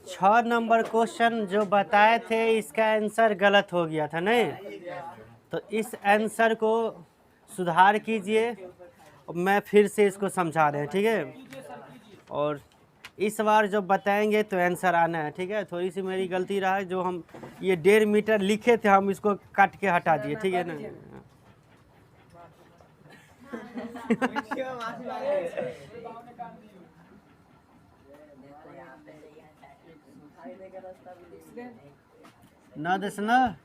6 number question जो बताए थे इसका आंसर गलत हो गया था नहीं, तो इस आंसर को सुधार कीजिए। मैं फिर से इसको समझा रहे हैं, ठीक है। और इस बार जब बताएंगे तो आंसर आना है, ठीक है। थोड़ी सी मेरी गलती रहा है, जो हम ये 1.5 मीटर लिखे थे हम इसको काट के हटा दिए, ठीक है ना। ना दस ना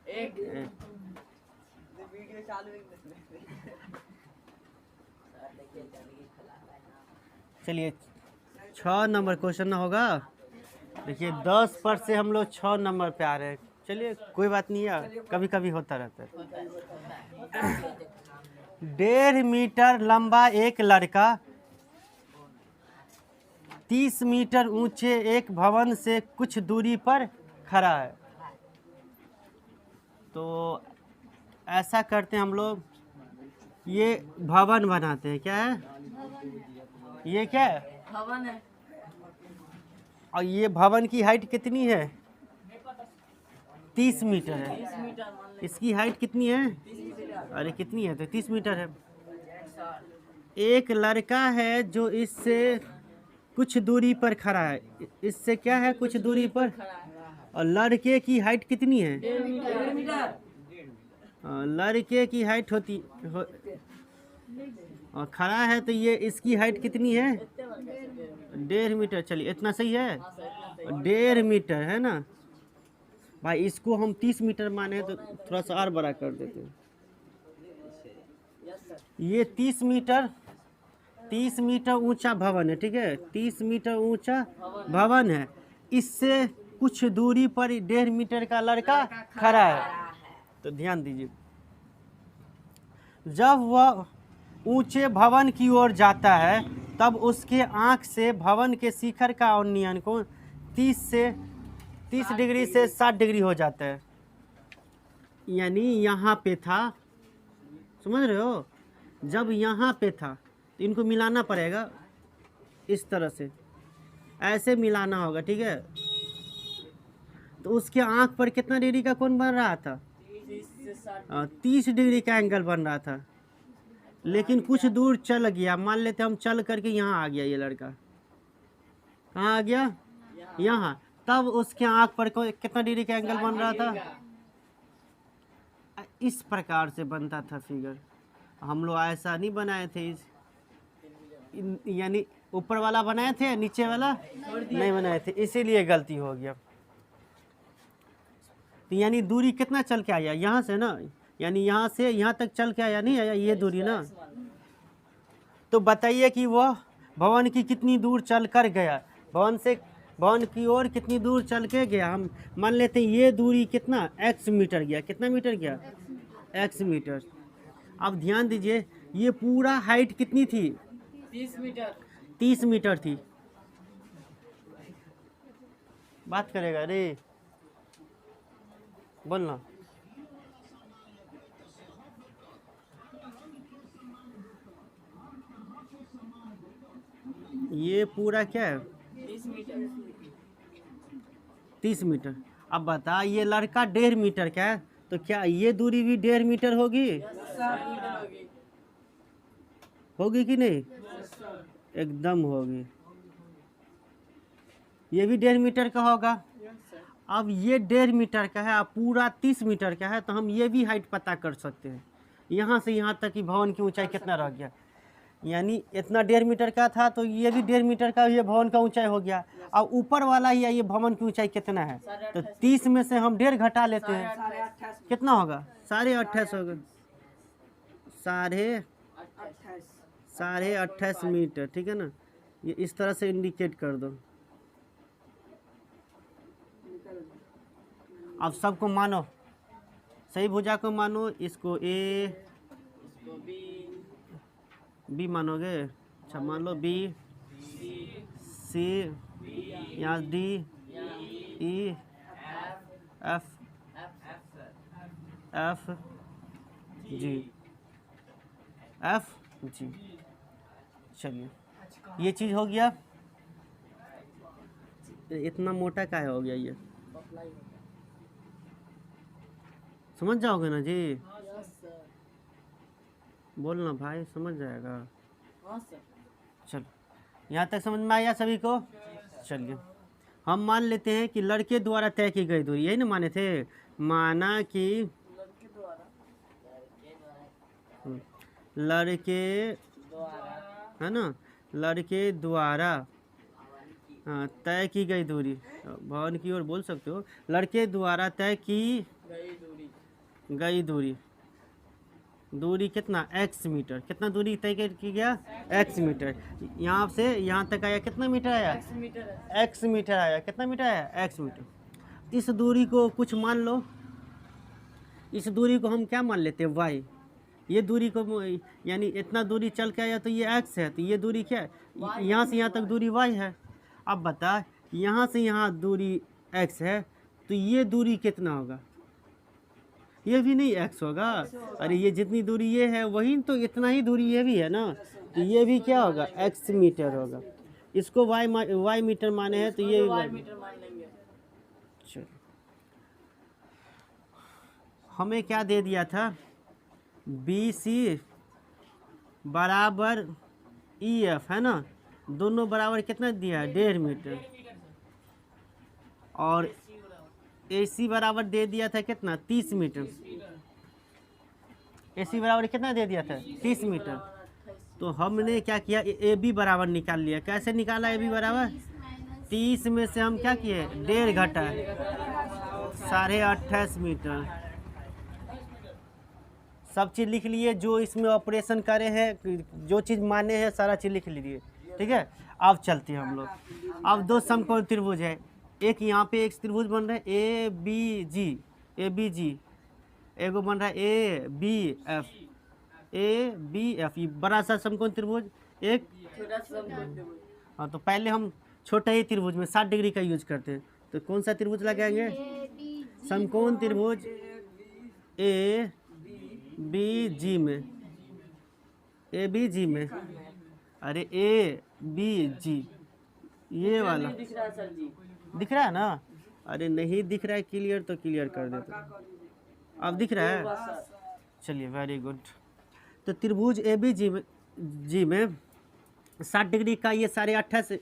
चलिए 6 नंबर क्वेश्चन होगा। देखिए 10 पर से हम लोग 6 नंबर पे आ रहे हैं। चलिए कोई बात नहीं है, कभी कभी होता रहता है। 1.5 मीटर लंबा एक लड़का 30 मीटर ऊंचे एक भवन से कुछ दूरी पर खड़ा है। तो ऐसा करते हैं हम लोग, ये भवन बनाते हैं। क्या है ये? क्या है? भवन है। और ये भवन की हाइट कितनी है? 30 मीटर है। इसकी हाइट कितनी है? अरे कितनी है? तो 30 मीटर है। एक लड़का है जो इससे कुछ दूरी पर खड़ा है। इससे क्या है? कुछ दूरी पर। और लड़के की हाइट कितनी है? 1.5 मीटर। लड़के की हाइट और खड़ा है तो ये इसकी हाइट कितनी है? 1.5 मीटर। चलिए इतना सही है, 1.5 मीटर है ना भाई। इसको हम 30 मीटर माने तो थोड़ा सा और बड़ा कर देते हैं। ये 30 मीटर ऊंचा भवन है, ठीक है। 30 मीटर ऊंचा भवन है। इससे कुछ दूरी पर 1.5 मीटर का लड़का खड़ा है। तो ध्यान दीजिए, जब वह ऊंचे भवन की ओर जाता है तब उसके आंख से भवन के शिखर का अवनयन कोण 30 डिग्री से 60 डिग्री हो जाता है। यानी यहाँ पे था, समझ रहे हो? जब यहाँ पे था तो इनको मिलाना पड़ेगा इस तरह से, ऐसे मिलाना होगा, ठीक है। तो उसके आंख पर कितना डिग्री का कोण बन रहा था? 30 डिग्री का एंगल बन रहा था। लेकिन कुछ दूर चल गया, मान लेते हम चल करके यहाँ आ गया। ये लड़का कहाँ आ गया? यहाँ। तब उसके आंख पर कितना डिग्री का एंगल बन रहा था? इस प्रकार से बनता था फिगर। हम लोग ऐसा नहीं बनाए थे, यानी ऊपर वाला बनाए थे, नीचे वाला नहीं बनाए थे, इसीलिए गलती हो गया। तो यानी दूरी कितना चल के आया? यहाँ से ना, यानी यहाँ से यहाँ तक चल के आया, नहीं आया ये दूरी ना। तो बताइए कि वह भवन की कितनी दूर चल कर गया? भवन की ओर कितनी दूर चल के गया? हम मान लेते हैं ये दूरी कितना? x मीटर गया। कितना मीटर गया? x metre. अब ध्यान दीजिए, ये पूरा हाइट कितनी थी? 30 मीटर थी। बात करेगा रे, बोलना। ये पूरा क्या है? 30 मीटर। अब बता, ये लड़का 1.5 मीटर का है, तो क्या ये दूरी भी 1.5 मीटर होगी? होगी कि नहीं? एकदम होगी। ये भी 1.5 मीटर का होगा। अब ये 1.5 मीटर का है, अब पूरा 30 मीटर का है, तो हम ये भी हाइट पता कर सकते हैं। यहाँ से यहाँ तक कि भवन की ऊंचाई कितना रह गया? यानी इतना 1.5 मीटर का था, तो ये भी 1.5 मीटर का ये भवन का ऊंचाई हो गया। अब ऊपर वाला ये भवन की ऊंचाई कितना है? तो 30 में से हम 1.5 घटा लेते हैं, कितना होगा? 28.5 होगा। 28.5 मीटर, ठीक है ना। ये इस तरह से इंडिकेट कर दो। अब सबको मानो, सही भुजा को मानो, इसको ए बी मानोगे। अच्छा मान लो बी, सी, यहाँ डी, ई, एफ, जी, एफ जी। चलिए ये चीज़ हो गया। इतना मोटा काहे हो गया ये? समझ जाओगे ना जी? बोलना भाई, समझ जाएगा। चलो, यहाँ तक समझ में आया सभी को? चलिए, हम मान लेते हैं कि लड़के द्वारा तय की गई दूरी, यही ना माने थे? माना कि लड़के, है ना, लड़के द्वारा तय की गई दूरी, भवन की ओर बोल सकते हो, लड़के द्वारा तय की गई दूरी, दूरी कितना? x metre. कितना दूरी तय की गया? x metre. यहाँ से यहाँ तक आया कितना मीटर आया? x मीटर आया। कितना मीटर आया? x metre. इस दूरी को कुछ मान लो, इस दूरी को हम क्या मान लेते हैं? y। ये दूरी को, यानी इतना दूरी चल के आया तो ये x है, तो ये दूरी क्या है? यहाँ से यहाँ तक दूरी y है। अब बता, यहाँ से यहाँ दूरी x है, तो ये दूरी कितना होगा? ये भी नहीं x होगा। अरे ये जितनी दूरी ये है वही तो, इतना ही दूरी ये भी है ना, तो ये भी क्या होगा? x मीटर होगा। इसको y मीटर माने हैं, तो ये y मीटर मान लेंगे। चलो, हमें क्या दे दिया था? BC बराबर EF, है ना, दोनों बराबर कितना दिया है? 1.5 मीटर। और AC बराबर दे दिया था कितना? 30 मीटर। AC बराबर कितना दे दिया था? 30 मीटर। तो हमने क्या किया? AB बराबर निकाल लिया। कैसे निकाला AB बराबर? 30 में से हम क्या किए? 1.5 घटा, 28.5 मीटर। सब चीज़ लिख लिए, जो इसमें ऑपरेशन करे हैं, जो चीज़ माने हैं, सारा चीज़ लिख लीजिए, ठीक है। अब चलते हैं हम लोग। अब दो समकोण त्रिभुज है, एक यहाँ पे एक त्रिभुज बन रहा है ABG, एगो बन रहा है ABF, ये बड़ा सा समकोण त्रिभुज, एक छोटा समकोण त्रिभुज। हाँ, तो पहले हम छोटा ही त्रिभुज में 60 डिग्री का यूज करते हैं, तो कौन सा त्रिभुज लगाएंगे? समकोण त्रिभुज ABG में, अरे ABG, ये वाला दिख रहा है ना? अरे नहीं दिख रहा है क्लियर, तो क्लियर कर देते। अब दिख रहा है? चलिए, वेरी गुड। तो त्रिभुज ABG में 60 डिग्री का ये 28.5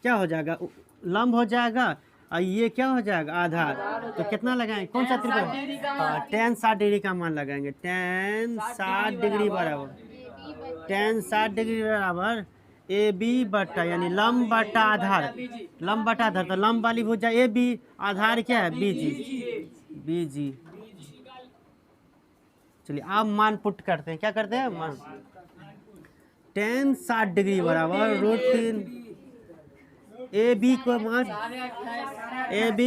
क्या हो जाएगा? लंब हो जाएगा, और ये क्या हो जाएगा? आधार। तो कितना लगाएंगे? कौन सा त्रिभुज? tan 60 डिग्री का मान लगाएंगे। tan 60 डिग्री बराबर AB बट्टा, यानी लंब बट्टा आधार, लंब बट्टा आधार, तो लंब वाली भुजा AB, आधार क्या है? BG। चलिए, आप मान पुट करते हैं। क्या करते हैं? मान। tan 60 डिग्री बराबर √3, AB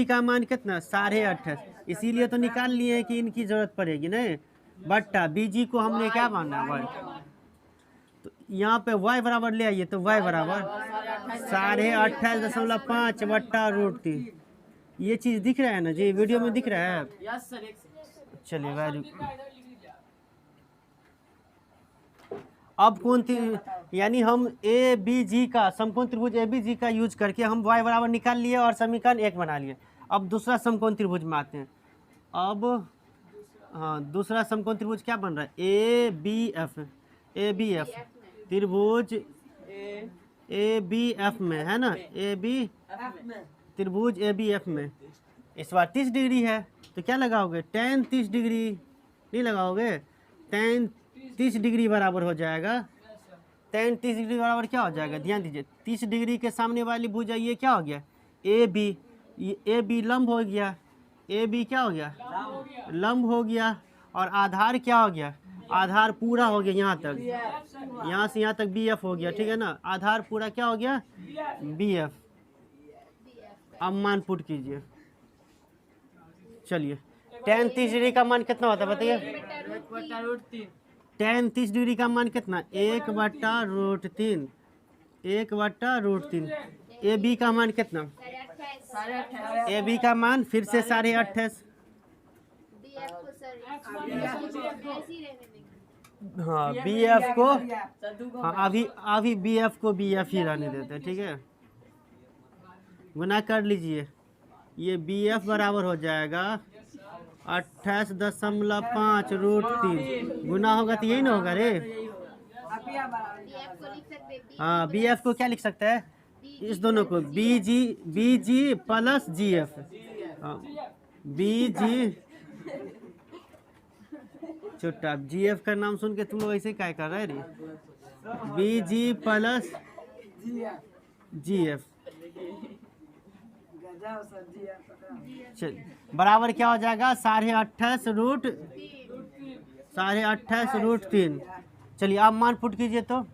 का मान कितना? 28.5। इसीलिए तो निकाल लिए कि इनकी जरूरत पड़ेगी नहीं, बट्टा BG को हमने क्या माना? y। तो यहाँ पे y बराबर ले आइए, तो y बराबर 28.5 बट्टा √3। ये चीज दिख रहा है ना जी? वीडियो में दिख रहा है? चलिए, वेरी। अब कौन थी, यानी हम ABG का, समकोण त्रिभुज ABG का यूज करके हम y बराबर निकाल लिए और समीकरण 1 बना लिए। अब दूसरा समकोण त्रिभुज में आते हैं। अब हाँ, दूसरा समकोण त्रिभुज क्या बन रहा है? ABF त्रिभुज ABF में, है ना, त्रिभुज ABF में इस बार 30 डिग्री है, तो क्या लगाओगे? tan 30 डिग्री नहीं लगाओगे? tan 30 डिग्री बराबर हो जाएगा, tan 30 डिग्री बराबर क्या हो जाएगा? ध्यान दीजिए, 30 डिग्री के सामने वाली भुजा ये क्या हो गया? AB, ये AB लंब हो गया, AB क्या हो गया? लंब हो गया। और आधार क्या हो गया? आधार पूरा हो गया यहाँ तक, यहाँ से यहाँ तक BF हो गया, ठीक है ना? आधार पूरा क्या हो गया? BF। अब मान पुट कीजिए। चलिए, tan 30 डिग्री का मान कितना होता है बताइए? tan 30 डिग्री का मान कितना? 1/√3, 1/√3। AB का मान कितना? AB का मान फिर से 28.5। हाँ, BF को, हाँ, अभी BF को BF ही रहने देते हैं, ठीक है। गुना कर लीजिए, ये BF बराबर हो जाएगा 28.5 √3 गुना होगा तो यही ना होगा रे। हाँ BF को क्या लिख सकता है, इस दोनों को BG प्लस GF। BG छोटा GF का नाम सुन के तुम लोग ऐसे क्या कर रहे हैं रे। BG प्लस GF चल बराबर क्या हो जाएगा 28.5 √3। चलिए आप मान पुट कीजिए तो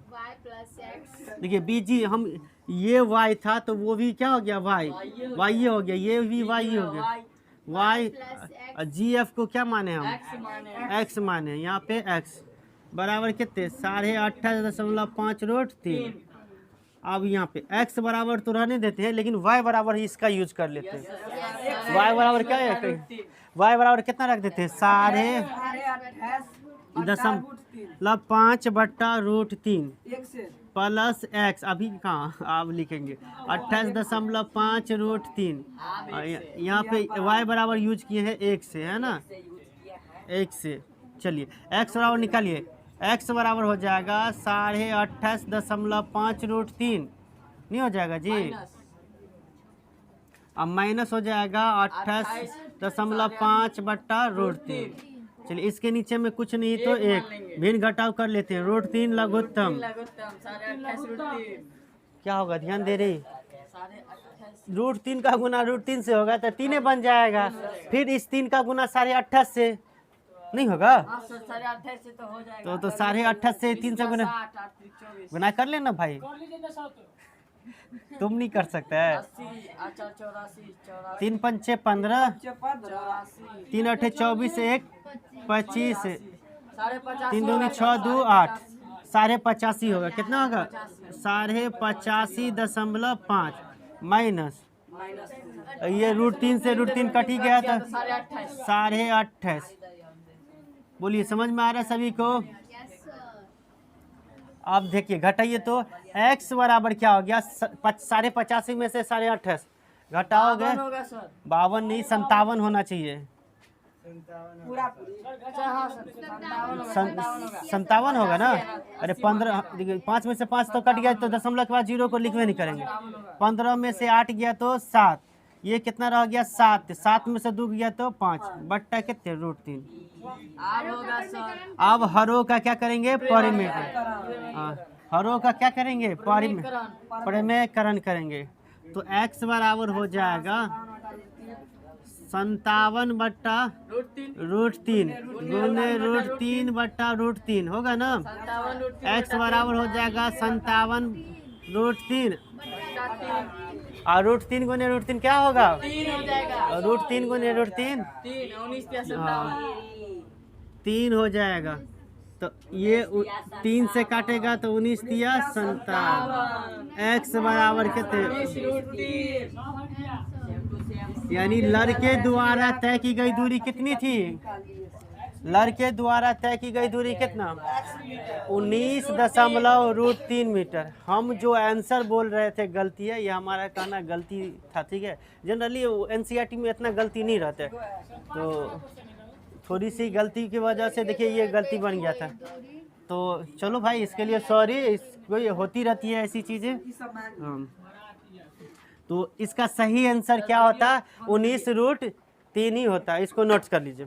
देखिए BG हम ये y था तो वो भी क्या हो गया y ये हो गया, ये भी y हो गया y। GF को क्या माने हम x माने, यहाँ पे x बराबर कितने 28.5 √3। अब यहाँ पे x बराबर तो रहने देते हैं, लेकिन y बराबर ही इसका यूज कर लेते हैं। y बराबर क्या है, y बराबर कितना रख देते हैं 28.5 √3 प्लस x। अभी कहाँ आप लिखेंगे 28.5 √3। यहाँ पे y बराबर यूज किए हैं 1 से, है ना 1 से। चलिए x बराबर निकालिए, x बराबर हो जाएगा 28.5 √3 नहीं हो जाएगा जी। अब माइनस हो जाएगा 28.5 √3। चलिए इसके नीचे में कुछ नहीं तो एक भिन्न घटाव कर लेते हैं, √3 लघुत्तम क्या होगा ध्यान दे रही, √3 का गुना √3 से होगा तो 3 बन जाएगा, फिर इस 3 का गुना 28.5 से नहीं होगा तो 28.5 से 3 से गुना कर लेना भाई, तुम नहीं कर सकते है। 3 पंचे 15, 3 8 24, 1 25, 3 दूनी 6 2 8, 85.5 होगा। कितना होगा 85.5 माइनस ये √3 से √3 कट ही गया था 28.5। बोलिए समझ में आ रहा है सभी को। आप देखिए घटाइए तो x बराबर क्या हो गया 85.5 में से 28.5 घटाओगे 52 नहीं 57 होना चाहिए, 57 होगा ना। अरे 15 देखिए 5 में से 5 तो कट गया तो दशमलव के बाद 0 को लिखवे नहीं करेंगे। 15 में से 8 गया तो 7, ये कितना रह गया 7, 7 में से 2 गया तो 5 बट्टा कितने √3। अब हरों का क्या करेंगे परिमेय, हरों का क्या करेंगे परिमेयकरण करेंगे तो x बराबर हो जाएगा 57 बट्टा √3 गुने √3 बट्टा √3 होगा ना। x बराबर हो जाएगा 57 √3 और √3 गुने √3 क्या होगा √3 गुने √3 3 हो जाएगा। तो ये 3 से काटेगा तो 19 दिया 57, x बराबर कितने यानी लड़के द्वारा तय की गई दूरी कितनी थी, लड़के द्वारा तय की गई दूरी कितना 19.3 मीटर। हम जो आंसर बोल रहे थे गलती है, ये हमारा कहना गलती था, ठीक है। जनरली NCERT में इतना गलती नहीं रहते, तो थोड़ी सी गलती की वजह से देखिए ये गलती बन गया था। तो चलो भाई इसके लिए सॉरी, कोई होती रहती है ऐसी चीज़ें। तो इसका सही आंसर क्या होता 19√3 ही होता है, इसको नोट्स कर लीजिए।